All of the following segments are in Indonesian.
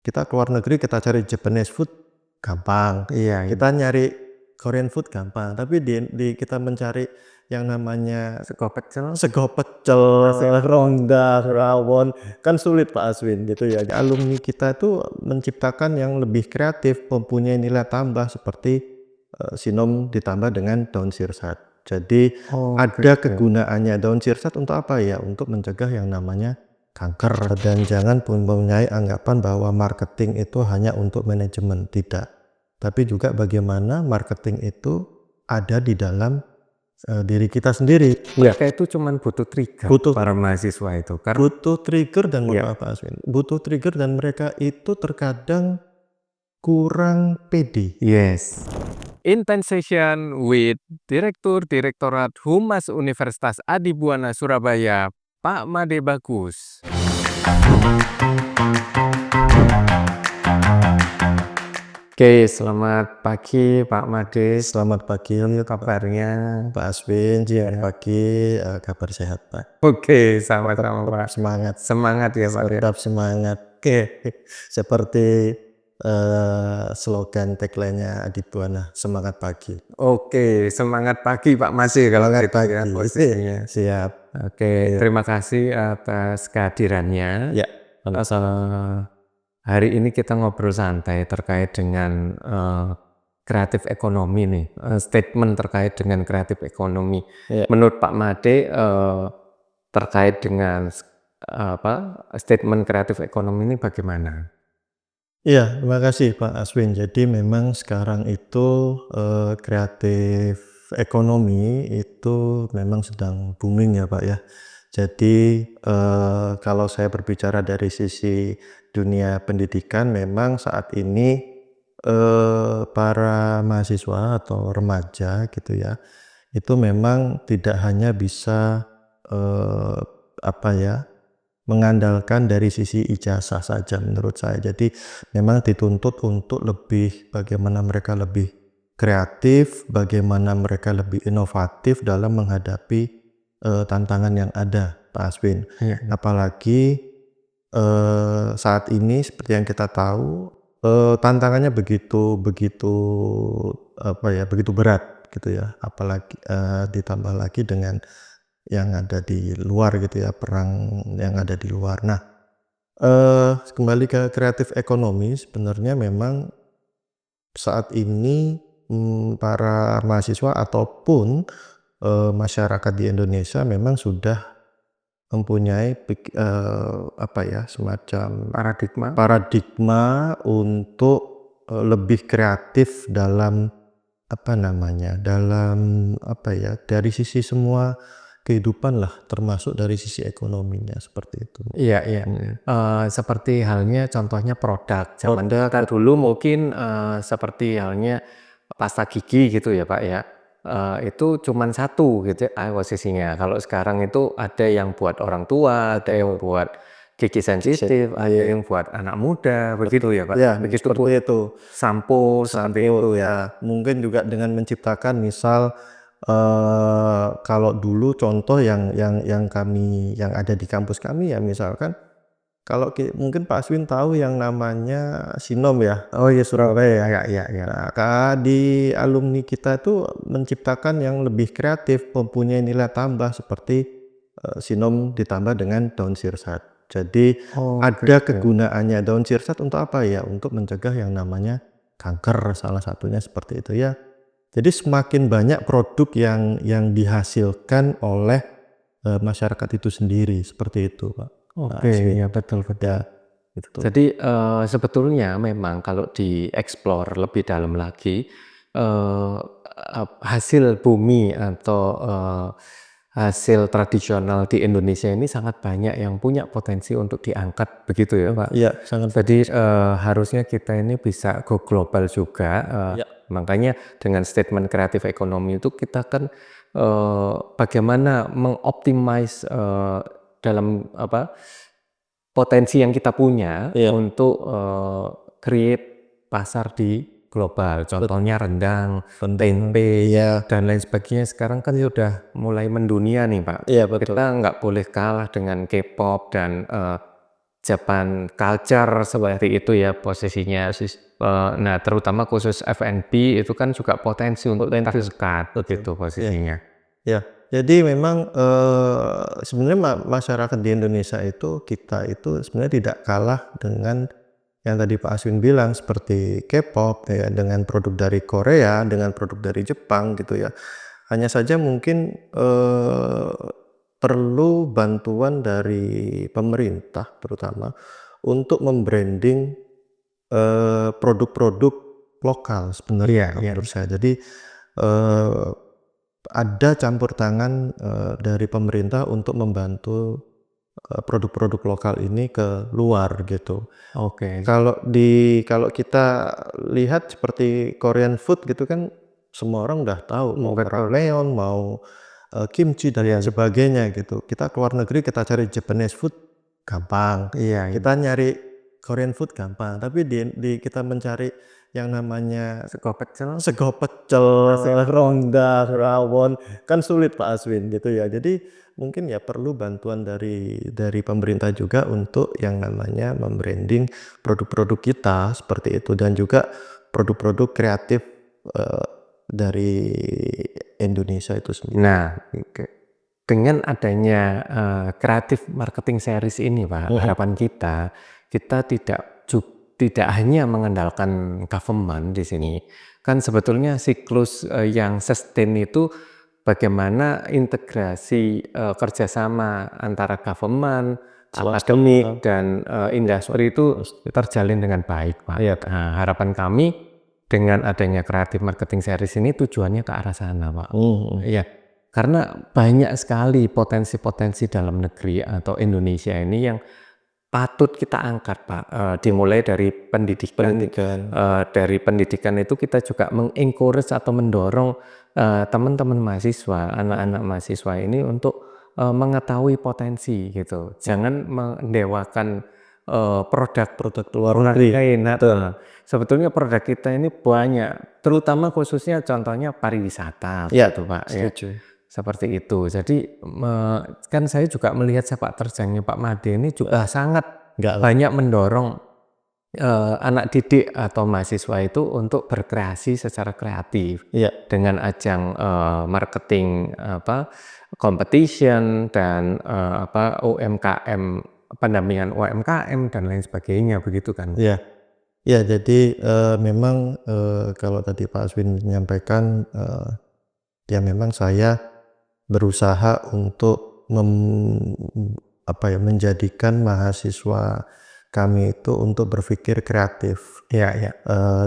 Kita keluar negeri kita cari Japanese food gampang, Iya, kita nyari Korean food gampang, tapi di kita mencari yang namanya sego pecel. sego pecel, rongga, rawon, kan sulit Pak Aswin gitu ya. Alumni kita tuh menciptakan yang lebih kreatif, mempunyai nilai tambah seperti sinom ditambah dengan daun sirsat. Jadi Oh, ada gitu. kegunaannya daun sirsat untuk apa ya? Untuk mencegah yang namanya kanker. Dan jangan mempunyai anggapan bahwa marketing itu hanya untuk manajemen, tidak. Tapi juga bagaimana marketing itu ada di dalam diri kita sendiri. Mereka itu cuman butuh trigger Butuh para mahasiswa itu, karena butuh trigger dan Iya. mohon maaf Pak Aswin, butuh trigger dan mereka itu terkadang kurang pede. Yes. Intense session with Direktur Direktorat Humas Universitas Adibuana Surabaya, Pak Made Bagus. Oke, selamat pagi Pak Made. Selamat pagi Kabarnya? Pak Aswin, selamat pagi, kabar sehat Pak. Oke, sama-sama Pak. Semangat, Semangat ya Pak. tetap semangat. Oke, seperti slogan tagline-nya Adibuana, semangat pagi. Oke, semangat pagi Pak Masih kalau Semangat gitu ya pagi. posisinya. Siap. Oke, terima kasih atas kehadirannya. Ya. Hari ini kita ngobrol santai terkait dengan kreatif ekonomi nih, statement terkait dengan kreatif ekonomi. Ya. Menurut Pak Made terkait dengan statement kreatif ekonomi ini bagaimana? Iya, terima kasih Pak Aswin. Jadi memang sekarang itu kreatif ekonomi itu memang sedang booming ya Pak ya. Jadi kalau saya berbicara dari sisi dunia pendidikan, memang saat ini para mahasiswa atau remaja gitu ya, itu memang tidak hanya bisa mengandalkan dari sisi ijazah saja menurut saya. Jadi memang dituntut untuk lebih bagaimana mereka lebih kreatif, bagaimana mereka lebih inovatif dalam menghadapi tantangan yang ada, Pak Aswin. Iya. Apalagi saat ini seperti yang kita tahu tantangannya begitu berat gitu ya. Apalagi ditambah lagi dengan yang ada di luar gitu ya, perang yang ada di luar. Nah, kembali ke kreatif ekonomi, sebenarnya memang saat ini para mahasiswa ataupun masyarakat di Indonesia memang sudah mempunyai semacam paradigma untuk lebih kreatif dalam dari sisi semua kehidupan lah, termasuk dari sisi ekonominya, seperti itu. Iya, iya. Seperti halnya contohnya produk. Zaman dulu mungkin seperti halnya pasta gigi gitu ya Pak ya. Itu cuman satu gitu posisinya. Kalau sekarang itu ada yang buat orang tua, ada yang buat gigi sensitif, ada yang buat anak muda, begitu ya Pak. Ya, Begitu seperti itu. sampo, seperti itu ya. Mungkin juga dengan menciptakan misal kalau dulu contoh yang ada di kampus kami ya, misalkan kalau mungkin Pak Aswin tahu yang namanya Sinom ya. Oh iya, Surabaya. Ya. Nah, di alumni kita itu menciptakan yang lebih kreatif, mempunyai nilai tambah seperti Sinom ditambah dengan daun sirsat. Jadi ada kegunaannya daun sirsat untuk apa ya? Untuk mencegah yang namanya kanker, salah satunya seperti itu ya. Jadi semakin banyak produk yang dihasilkan oleh masyarakat itu sendiri, seperti itu Pak. Oke, ya betul. Ya, gitu. Jadi sebetulnya memang kalau dieksplor lebih dalam lagi, hasil bumi atau hasil tradisional di Indonesia ini sangat banyak yang punya potensi untuk diangkat, begitu ya Pak? Iya, sangat. Jadi harusnya kita ini bisa go global juga. Makanya dengan statement kreatif ekonomi itu kita kan bagaimana mengoptimize dalam potensi yang kita punya untuk create pasar di global. Contohnya rendang, tempe, dan lain sebagainya. Sekarang kan sudah mulai mendunia nih Pak. Iya, betul. Kita nggak boleh kalah dengan K-pop dan Japan culture seperti itu ya posisinya. Nah terutama khusus F&B itu kan juga potensi untuk tersekat gitu posisinya. Ya, jadi memang sebenarnya masyarakat di Indonesia itu kita itu sebenarnya tidak kalah dengan yang tadi Pak Aswin bilang seperti K-pop ya, dengan produk dari Korea, dengan produk dari Jepang gitu ya. Hanya saja mungkin perlu bantuan dari pemerintah terutama untuk membranding produk-produk lokal sebenarnya menurut saya. Jadi ada campur tangan dari pemerintah untuk membantu produk-produk lokal ini ke luar gitu. Oke. Kalau kita lihat seperti Korean food gitu kan semua orang udah tahu mau ramyeon, mau kimchi dan sebagainya gitu. Kita keluar negeri kita cari Japanese food gampang. Kita nyari Korean food gampang, tapi di kita mencari yang namanya sego pecel, rongga, rawon kan sulit Pak Aswin gitu ya. Jadi mungkin ya perlu bantuan dari pemerintah juga untuk yang namanya membranding produk-produk kita seperti itu dan juga produk-produk kreatif dari Indonesia itu sendiri. Nah, dengan adanya kreatif marketing series ini Pak, harapan kita tidak hanya mengandalkan government di sini. Kan sebetulnya siklus yang sustain itu bagaimana integrasi kerjasama antara government, akademik dan industri itu terjalin dengan baik Pak. Nah, harapan kami dengan adanya kreatif marketing series ini tujuannya ke arah sana Pak. Iya. Karena banyak sekali potensi-potensi dalam negeri atau Indonesia ini yang patut kita angkat Pak. Dimulai dari pendidikan. Dari pendidikan itu kita juga mengencourage atau mendorong teman-teman mahasiswa, anak-anak mahasiswa ini untuk mengetahui potensi gitu. Jangan mendewakan produk-produk luar negeri. Nah, sebetulnya produk kita ini banyak, terutama khususnya contohnya pariwisata gitu Pak. Setuju. Seperti itu. Jadi kan saya juga melihat sepak terjangnya Pak Made ini juga sangat banyak mendorong anak didik atau mahasiswa itu untuk berkreasi secara kreatif dengan ajang marketing competition dan UMKM, pendampingan UMKM dan lain sebagainya begitu kan. Ya, jadi memang kalau tadi Pak Aswin menyampaikan ya memang saya berusaha untuk menjadikan mahasiswa kami itu untuk berpikir kreatif.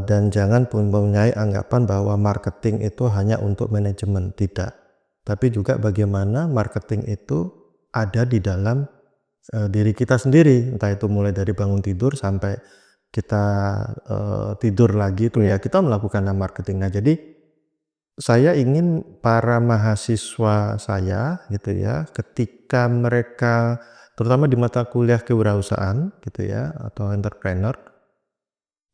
Dan jangan mempunyai anggapan bahwa marketing itu hanya untuk manajemen, tidak. Tapi juga bagaimana marketing itu ada di dalam diri kita sendiri, entah itu mulai dari bangun tidur sampai kita tidur lagi itu ya kita melakukan marketing. Nah, jadi saya ingin para mahasiswa saya gitu ya, ketika mereka terutama di mata kuliah kewirausahaan gitu ya atau entrepreneur,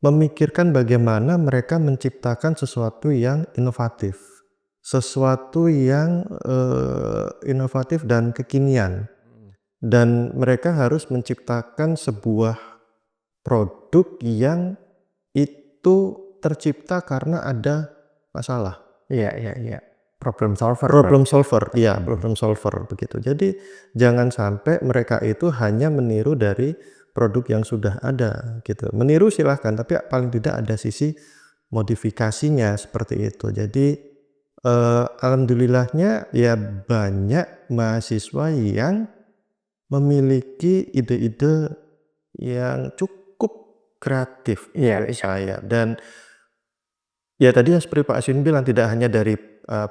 memikirkan bagaimana mereka menciptakan sesuatu yang inovatif. Sesuatu yang inovatif dan kekinian. Dan mereka harus menciptakan sebuah produk yang itu tercipta karena ada masalah. Problem solver. Problem solver begitu. Jadi jangan sampai mereka itu hanya meniru dari produk yang sudah ada gitu. Meniru silahkan, tapi paling tidak ada sisi modifikasinya seperti itu. Jadi alhamdulillahnya ya banyak mahasiswa yang memiliki ide-ide yang cukup kreatif saya. Dan ya tadi yang seperti Pak Aswin bilang tidak hanya dari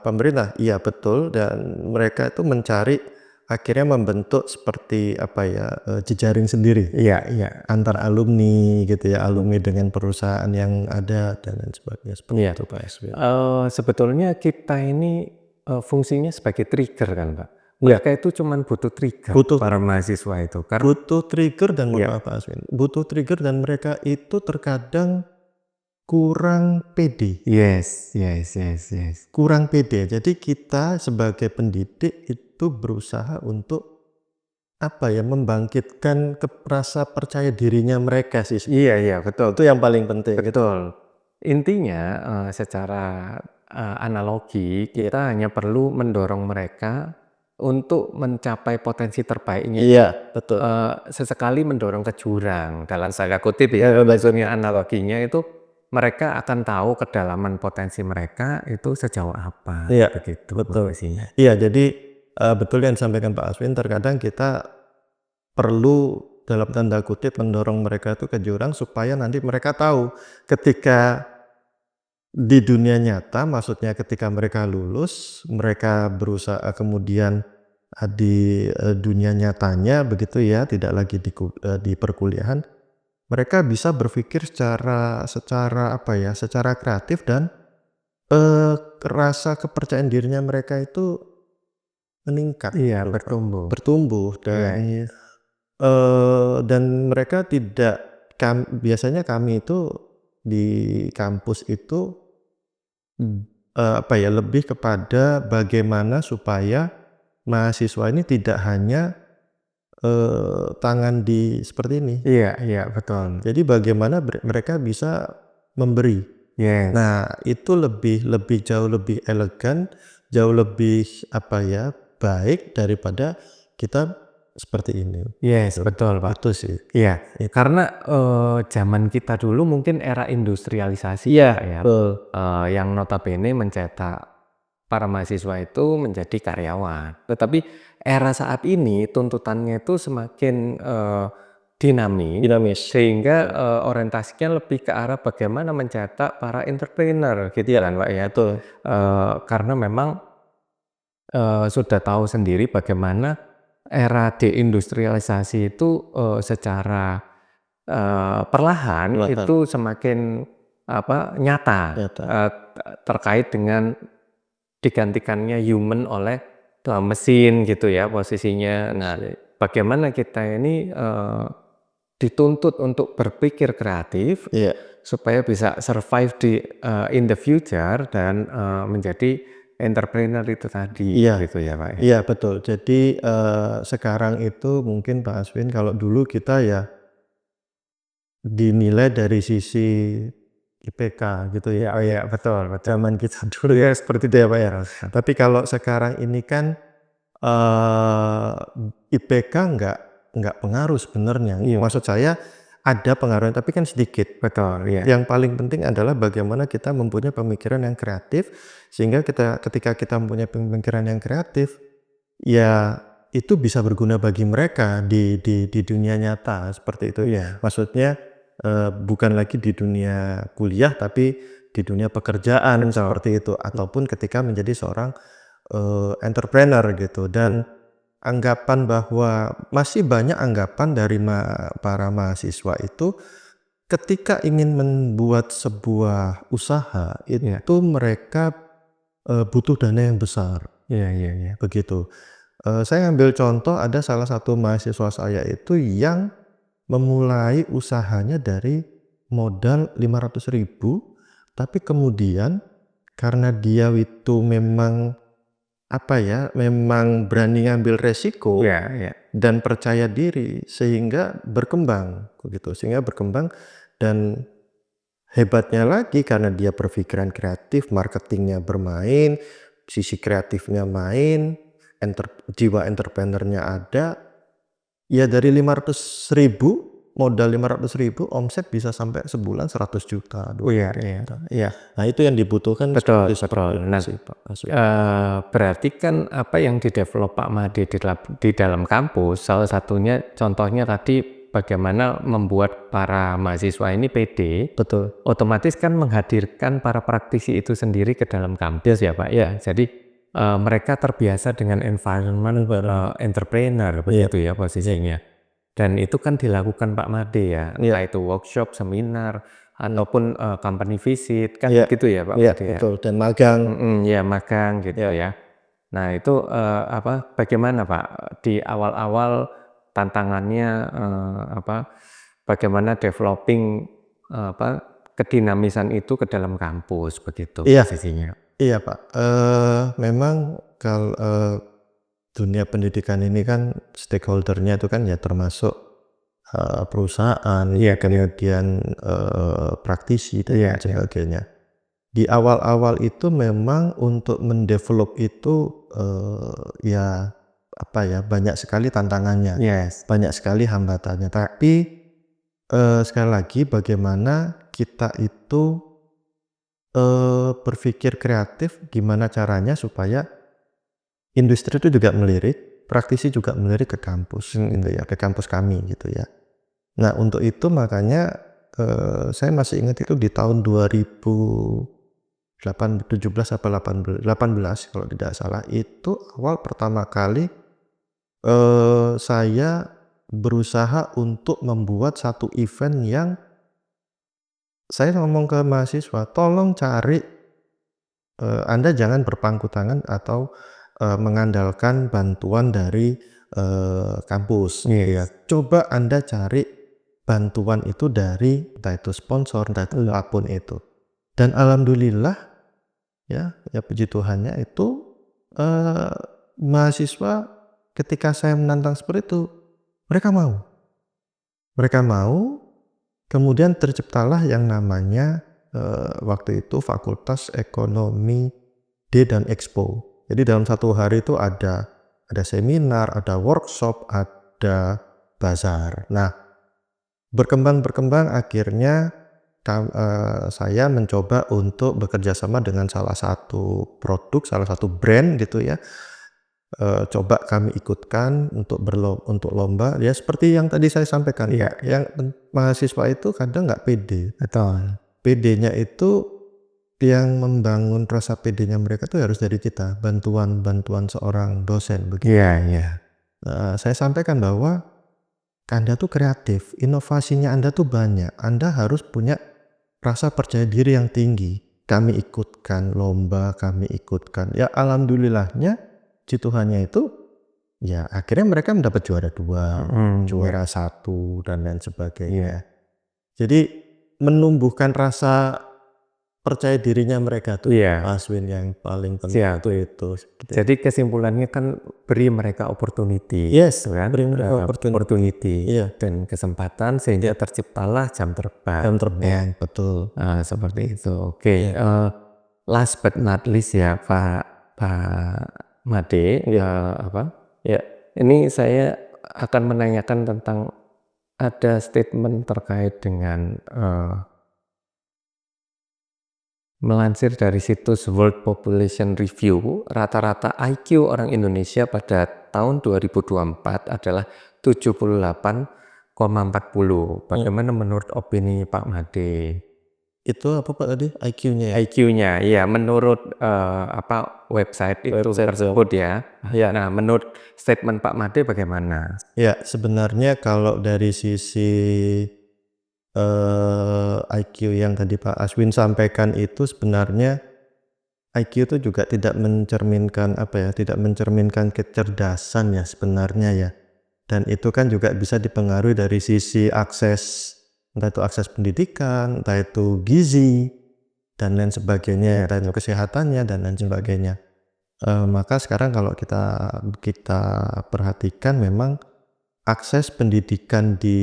pemerintah, iya betul, dan mereka itu mencari akhirnya membentuk seperti jejaring sendiri antar alumni gitu ya, alumni dengan perusahaan yang ada dan lain sebagainya seperti itu Pak Aswin. Sebetulnya kita ini fungsinya sebagai trigger kan Pak. Mereka itu cuma butuh trigger para mahasiswa itu. Butuh trigger dan Pak Aswin, butuh trigger dan mereka itu terkadang kurang pede. Yes. Kurang pede. Jadi kita sebagai pendidik itu berusaha untuk membangkitkan rasa percaya dirinya mereka sih. Iya, betul. Itu yang paling penting. Betul. Intinya, secara, analogi kita hanya perlu mendorong mereka untuk mencapai potensi terbaiknya. Iya, betul. Sesekali mendorong ke jurang, dalam tanda kutip ya, maksudnya analoginya itu mereka akan tahu kedalaman potensi mereka itu sejauh apa, Iya, begitu betul. posisinya. Iya, jadi betul yang disampaikan Pak Aswin, terkadang kita perlu dalam tanda kutip mendorong mereka itu ke jurang supaya nanti mereka tahu ketika di dunia nyata, maksudnya ketika mereka lulus, mereka berusaha kemudian di dunia nyatanya begitu ya, tidak lagi di perkuliahan, mereka bisa berpikir secara kreatif dan rasa kepercayaan dirinya mereka itu meningkat Iya, gitu, Pak. bertumbuh. Bertumbuh Iya. dan mereka tidak biasanya kami itu di kampus itu, lebih kepada bagaimana supaya mahasiswa ini tidak hanya, tangan di seperti ini. Iya, betul. Jadi bagaimana mereka bisa memberi. Yes. Nah, itu jauh lebih elegan, jauh lebih baik daripada kita seperti ini. Yes, betul, Pak. Itu sih. Iya, karena, zaman kita dulu mungkin era industrialisasi Iya, ya, betul. yang notabene mencetak para mahasiswa itu menjadi karyawan. Tetapi era saat ini tuntutannya itu semakin, dinamis, sehingga, orientasinya lebih ke arah bagaimana mencetak para entrepreneur gitu kan, Pak, ya. Betul. Karena memang, sudah tahu sendiri bagaimana era deindustrialisasi itu, secara, perlahan itu semakin nyata, Nyata. terkait dengan digantikannya human oleh mesin gitu ya posisinya. Nah, bagaimana kita ini, dituntut untuk berpikir kreatif Iya. supaya bisa survive in the future dan, menjadi entrepreneur itu tadi, Iya. gitu ya, Pak, ya? Iya, betul. Jadi, sekarang itu mungkin Pak Aswin kalau dulu kita ya dinilai dari sisi IPK gitu ya. Oh iya, betul. Zaman kita dulu ya seperti itu ya, Pak, ya. Tapi kalau sekarang ini kan, IPK nggak pengaruh sebenarnya. Iya. Maksud saya ada pengaruhnya tapi kan sedikit. Betul, iya. Yang paling penting adalah bagaimana kita mempunyai pemikiran yang kreatif, sehingga ketika kita mempunyai pemikiran yang kreatif, ya itu bisa berguna bagi mereka di dunia nyata, seperti itu. Iya. Maksudnya, bukan lagi di dunia kuliah, tapi di dunia pekerjaan seperti itu, ataupun ketika menjadi seorang, entrepreneur gitu. Dan anggapan bahwa masih banyak anggapan dari para mahasiswa itu ketika ingin membuat sebuah usaha itu mereka butuh dana yang besar. Iya. Begitu. Saya ambil contoh ada salah satu mahasiswa saya itu yang memulai usahanya dari modal 500.000, tapi kemudian karena dia itu memang memang berani ngambil resiko Iya. dan percaya diri sehingga berkembang dan hebatnya lagi karena dia berpikiran kreatif, marketingnya bermain, sisi kreatifnya main, jiwa entrepreneurnya ada, ya dari 500.000 modal 500.000 omset bisa sampai sebulan 100 juta. Oh iya. Iya. Nah, itu yang dibutuhkan. Betul. Nah, berarti kan apa yang di-develop Pak Made di dalam kampus, salah satunya contohnya tadi bagaimana membuat para mahasiswa ini pede. Betul. Otomatis kan menghadirkan para praktisi itu sendiri ke dalam kampus ya, Pak, ya. Jadi, mereka terbiasa dengan environment entrepreneur begitu ya posisinya. Dan itu kan dilakukan Pak Made ya, entah itu workshop, seminar, ataupun, company visit kan gitu ya Pak Iya, Made ya? betul, dan magang. Ya magang gitu ya. Nah itu, bagaimana Pak di awal-awal tantangannya, bagaimana developing, kedinamisan itu ke dalam kampus begitu Iya. posisinya? Iya, Pak. Memang dunia pendidikan ini kan stakeholder-nya itu kan ya termasuk perusahaan, kemudian praktisi dan lain sebagainya. Di awal-awal itu memang untuk mendevelop itu ya apa ya, banyak sekali tantangannya, banyak sekali hambatannya. Tapi sekali lagi bagaimana kita itu berpikir kreatif gimana caranya supaya industri itu juga melirik, praktisi juga melirik ke kampus gitu ya, ke kampus kami gitu ya. Nah untuk itu makanya saya masih ingat itu di tahun 2017 atau 18 kalau tidak salah, itu awal pertama kali saya berusaha untuk membuat satu event yang saya ngomong ke mahasiswa, tolong cari, Anda jangan berpangku tangan atau mengandalkan bantuan dari kampus. Coba Anda cari bantuan itu dari entah itu sponsor, entah itu apapun itu. Dan alhamdulillah ya puji Tuhannya itu mahasiswa ketika saya menantang seperti itu, mereka mau, kemudian terciptalah yang namanya waktu itu Fakultas Ekonomi D dan Expo. Jadi dalam satu hari itu ada seminar, ada workshop, ada bazar. Nah, berkembang akhirnya saya mencoba untuk bekerja sama dengan salah satu produk, salah satu brand gitu ya. Coba kami ikutkan untuk lomba ya seperti yang tadi saya sampaikan, yang mahasiswa itu kadang nggak pede. Pedenya itu yang membangun rasa pedenya mereka tuh harus dari kita, bantuan seorang dosen begitu. Saya sampaikan bahwa Anda tuh kreatif, inovasinya Anda tuh banyak, Anda harus punya rasa percaya diri yang tinggi. Kami ikutkan lomba, kami ikutkan, ya alhamdulillahnya Tuhannya itu ya akhirnya mereka mendapat juara 2, juara 1 dan lain sebagainya. Jadi menumbuhkan rasa percaya dirinya mereka tuh Aswin yang paling penting itu. Jadi kesimpulannya kan beri mereka opportunity, kan? Beri mereka opportunity dan kesempatan sehingga terciptalah jam terbang. Betul. Seperti itu. Oke. Last but not least ya Pak Made, ini saya akan menanyakan tentang ada statement terkait dengan melansir dari situs World Population Review, rata-rata IQ orang Indonesia pada tahun 2024 adalah 78,40. Bagaimana menurut opini Pak Made? Itu apa Pak tadi? IQ-nya ya? IQ-nya, ya menurut website itu tersebut ya. Nah, menurut statement Pak Made bagaimana? Ya, sebenarnya kalau dari sisi IQ yang tadi Pak Aswin sampaikan itu sebenarnya IQ itu juga tidak mencerminkan tidak mencerminkan kecerdasan ya sebenarnya ya. Dan itu kan juga bisa dipengaruhi dari sisi akses, entah itu akses pendidikan, entah itu gizi, dan lain sebagainya, entah itu kesehatannya, dan lain sebagainya. Maka sekarang kalau kita perhatikan memang akses pendidikan di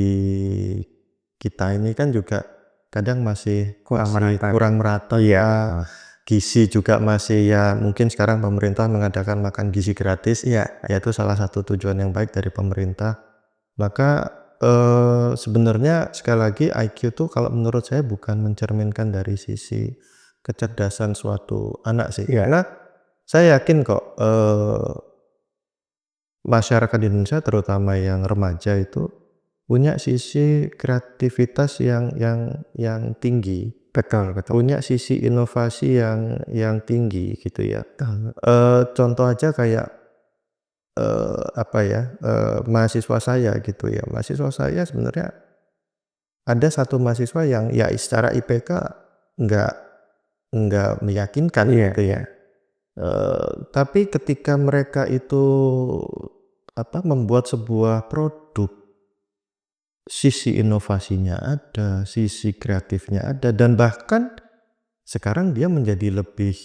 kita ini kan juga kadang masih kurang merata ya. Gizi juga masih ya mungkin sekarang pemerintah mengadakan makan gizi gratis, yaitu salah satu tujuan yang baik dari pemerintah. Maka sebenarnya sekali lagi IQ itu kalau menurut saya bukan mencerminkan dari sisi kecerdasan suatu anak sih. Karena saya yakin kok masyarakat Indonesia terutama yang remaja itu punya sisi kreativitas yang tinggi. Betul. Punya sisi inovasi yang tinggi gitu ya. Contoh aja kayak mahasiswa saya gitu ya. Mahasiswa saya sebenarnya ada satu mahasiswa yang ya secara IPK nggak meyakinkan gitu ya. Tapi ketika mereka itu membuat sebuah produk, sisi inovasinya ada, sisi kreatifnya ada, dan bahkan sekarang dia menjadi lebih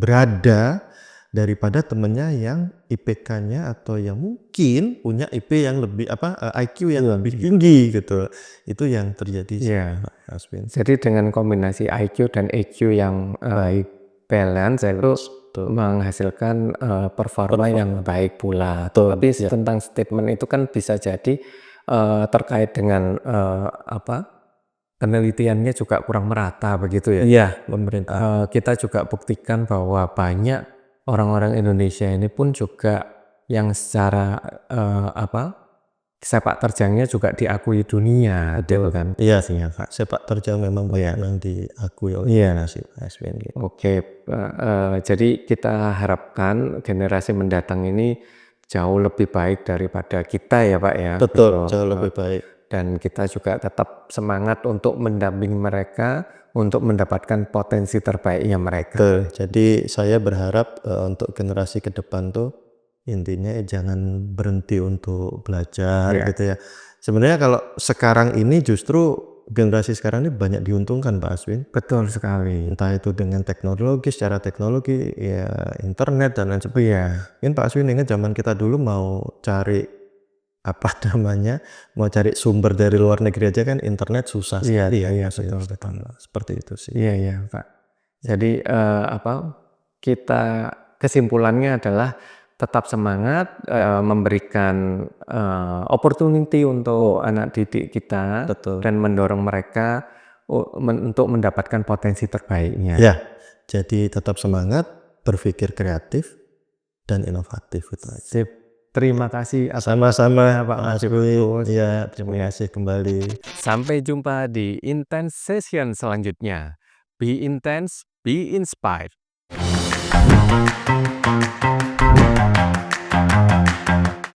berada daripada temennya yang IPK-nya atau yang mungkin punya IP yang lebih IQ yang lebih tinggi gitu. Itu yang terjadi sih, Iya. Pak Aswin. Jadi dengan kombinasi IQ dan EQ yang baik, balance itu menghasilkan performa yang baik pula. Tapi tentang statement itu kan bisa jadi terkait dengan penelitiannya juga kurang merata begitu ya. Iya, pemerintah. Kita juga buktikan bahwa banyak orang-orang Indonesia ini pun juga yang secara sepak terjangnya juga diakui dunia, gitu kan. Iya sih ya, Kak. Sepak terjang memang banyak yang diakui oleh si Pak Aswin gitu. Oke, jadi kita harapkan generasi mendatang ini jauh lebih baik daripada kita ya Pak ya. Betul, Gitu. jauh lebih baik. Dan kita juga tetap semangat untuk mendampingi mereka untuk mendapatkan potensi terbaiknya mereka. Betul. Jadi saya berharap untuk generasi ke depan tuh intinya jangan berhenti untuk belajar gitu ya. Sebenarnya kalau sekarang ini justru generasi sekarang ini banyak diuntungkan Pak Aswin. Betul sekali. Entah itu dengan teknologi, secara teknologi, ya internet dan lain sebagainya. Mungkin Pak Aswin ingat zaman kita dulu mau cari mau cari sumber dari luar negeri aja kan internet susah sekali ya. Iya, betul. Seperti itu sih. Iya Pak. Jadi kita kesimpulannya adalah tetap semangat memberikan opportunity untuk anak didik kita. Betul. Dan mendorong mereka untuk mendapatkan potensi terbaiknya. Ya, jadi tetap semangat, berpikir kreatif dan inovatif itu aja. Sip. Terima kasih Sama-sama Pak Masif. Ya, terima kasih kembali. Sampai jumpa di Intense Session selanjutnya. Be intense, be inspired.